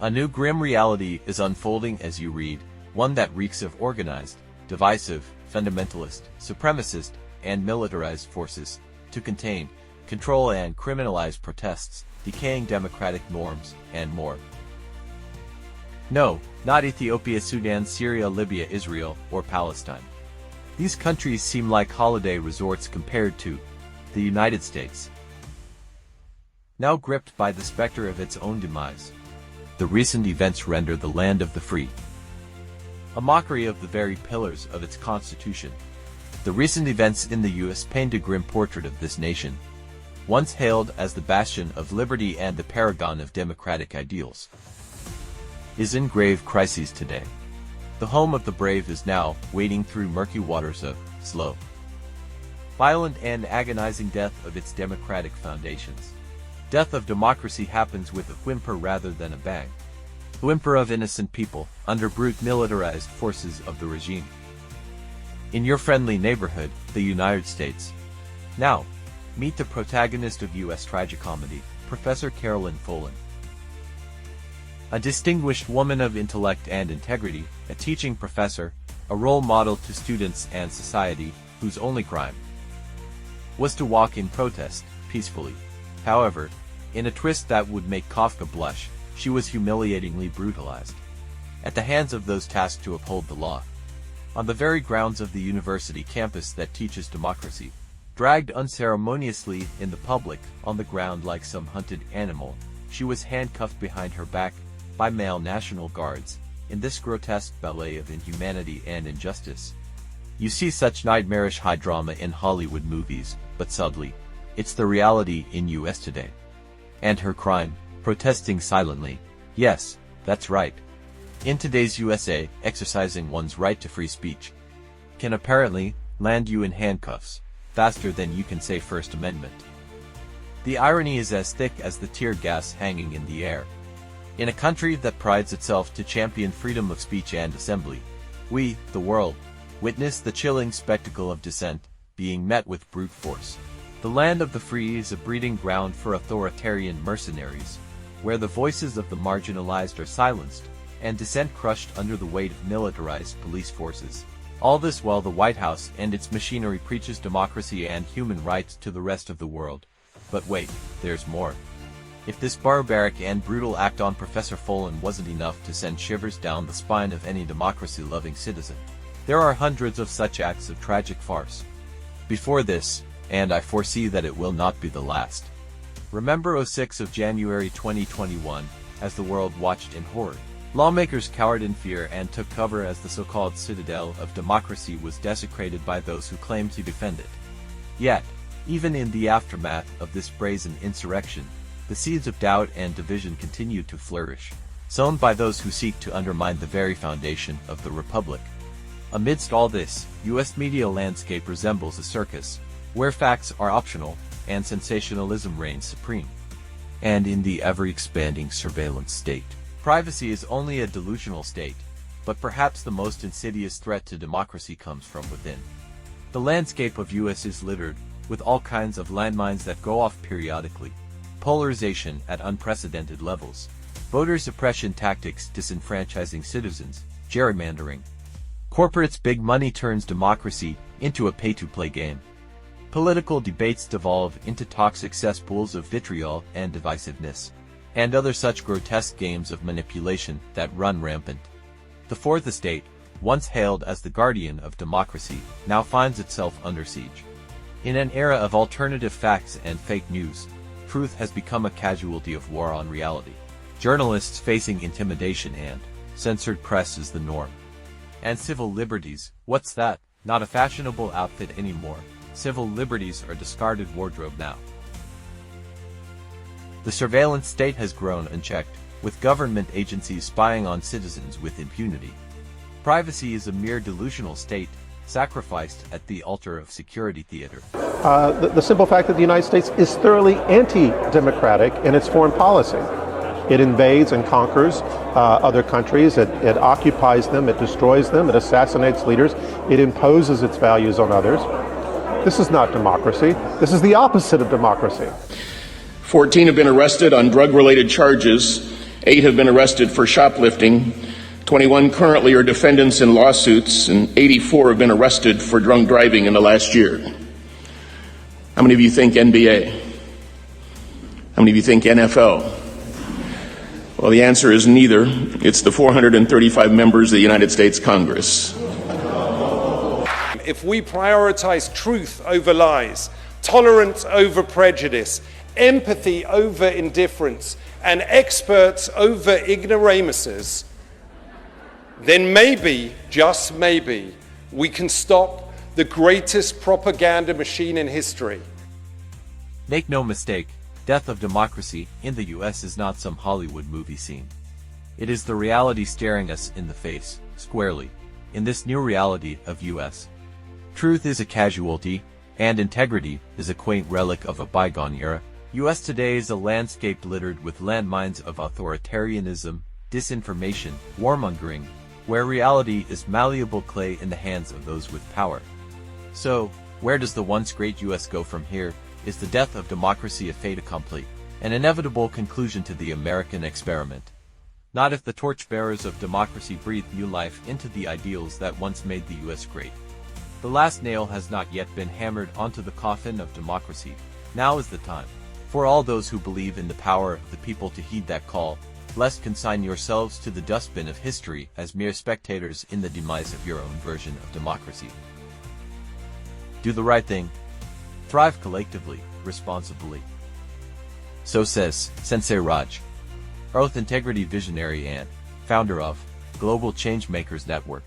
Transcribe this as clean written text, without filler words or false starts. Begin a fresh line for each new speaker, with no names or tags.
A new grim reality is unfolding as you read, one that reeks of organized, divisive, fundamentalist, supremacist, and militarized forces to contain, control and criminalize protests, decaying democratic norms, and more. No, not Ethiopia, Sudan, Syria, Libya, Israel, or Palestine. These countries seem like holiday resorts compared to the United States. Now gripped by the specter of its own demise, the recent events render the land of the free a mockery of the very pillars of its constitution. The recent events in the U.S. paint a grim portrait of this nation, once hailed as the bastion of liberty and the paragon of democratic ideals, is in grave crises today. The home of the brave is now wading through murky waters of slow, violent and agonizing death of its democratic foundations. Death of democracy happens with a whimper rather than a bang. Whimper of innocent people under brute militarized forces of the regime. In your friendly neighborhood, the United States. Now, meet the protagonist of U.S. tragicomedy, Professor Carolyn Folan. A distinguished woman of intellect and integrity, a teaching professor, a role model to students and society, whose only crime was to walk in protest, peacefully. However, in a twist that would make Kafka blush, she was humiliatingly brutalized at the hands of those tasked to uphold the law. On the very grounds of the university campus that teaches democracy, dragged unceremoniously in the public on the ground like some hunted animal, she was handcuffed behind her back by male National Guards in this grotesque ballet of inhumanity and injustice. You see such nightmarish high drama in Hollywood movies, but sadly, it's the reality in US today. And her crime? Protesting silently. Yes, that's right. In today's USA, exercising one's right to free speech can apparently land you in handcuffs faster than you can say First Amendment. The irony is as thick as the tear gas hanging in the air. In a country that prides itself to champion freedom of speech and assembly, we, the world, witness the chilling spectacle of dissent being met with brute force. The land of the free is a breeding ground for authoritarian mercenaries, where the voices of the marginalized are silenced, and dissent crushed under the weight of militarized police forces. All this while the White House and its machinery preaches democracy and human rights to the rest of the world. But wait, there's more. If this barbaric and brutal act on Professor Folan wasn't enough to send shivers down the spine of any democracy-loving citizen, there are hundreds of such acts of tragic farce before this, and I foresee that it will not be the last. Remember 6 of January 2021, as the world watched in horror. Lawmakers cowered in fear and took cover as the so-called citadel of democracy was desecrated by those who claimed to defend it. Yet, even in the aftermath of this brazen insurrection, the seeds of doubt and division continued to flourish, sown by those who seek to undermine the very foundation of the republic. Amidst all this, U.S. media landscape resembles a circus, where facts are optional and sensationalism reigns supreme. And in the ever-expanding surveillance state, privacy is only a delusional state, but perhaps the most insidious threat to democracy comes from within. The landscape of U.S. is littered with all kinds of landmines that go off periodically. Polarization at unprecedented levels, voter suppression tactics disenfranchising citizens, gerrymandering. Corporates' big money turns democracy into a pay-to-play game. Political debates devolve into toxic cesspools of vitriol and divisiveness, and other such grotesque games of manipulation that run rampant. The Fourth Estate, once hailed as the guardian of democracy, now finds itself under siege. In an era of alternative facts and fake news, truth has become a casualty of war on reality. Journalists facing intimidation and censored press is the norm. And civil liberties, what's that? Not a fashionable outfit anymore. Civil liberties are discarded wardrobe now. The surveillance state has grown unchecked, with government agencies spying on citizens with impunity. Privacy is a mere delusional state, sacrificed at the altar of security theater.
The simple fact that the United States is thoroughly anti-democratic in its foreign policy. It invades and conquers other countries, it occupies them, it destroys them, it assassinates leaders, it imposes its values on others. This is not democracy. This is the opposite of democracy.
14 have been arrested on drug-related charges 8 have been arrested for shoplifting. 21 currently are defendants in lawsuits, and 84 have been arrested for drunk driving in the last year. How many of you think NBA? How many of you think NFL? Well, the answer is neither. It's the 435 members of the United States Congress.
If we prioritize truth over lies, tolerance over prejudice, empathy over indifference, and experts over ignoramuses, then maybe, just maybe, we can stop the greatest propaganda machine in history.
Make no mistake, death of democracy in the US is not some Hollywood movie scene. It is the reality staring us in the face, squarely, in this new reality of US. Truth is a casualty, and integrity is a quaint relic of a bygone era. US today is a landscape littered with landmines of authoritarianism, disinformation, warmongering, where reality is malleable clay in the hands of those with power. So, where does the once great US go from here? Is the death of democracy a fait accompli, an inevitable conclusion to the American experiment? Not if the torchbearers of democracy breathe new life into the ideals that once made the US great. The last nail has not yet been hammered onto the coffin of democracy. Now is the time. For all those who believe in the power of the people to heed that call, lest consign yourselves to the dustbin of history as mere spectators in the demise of your own version of democracy. Do the right thing. Thrive collectively, responsibly. So says Sensei Raj, Earth Integrity Visionary and founder of Global Changemakers Network.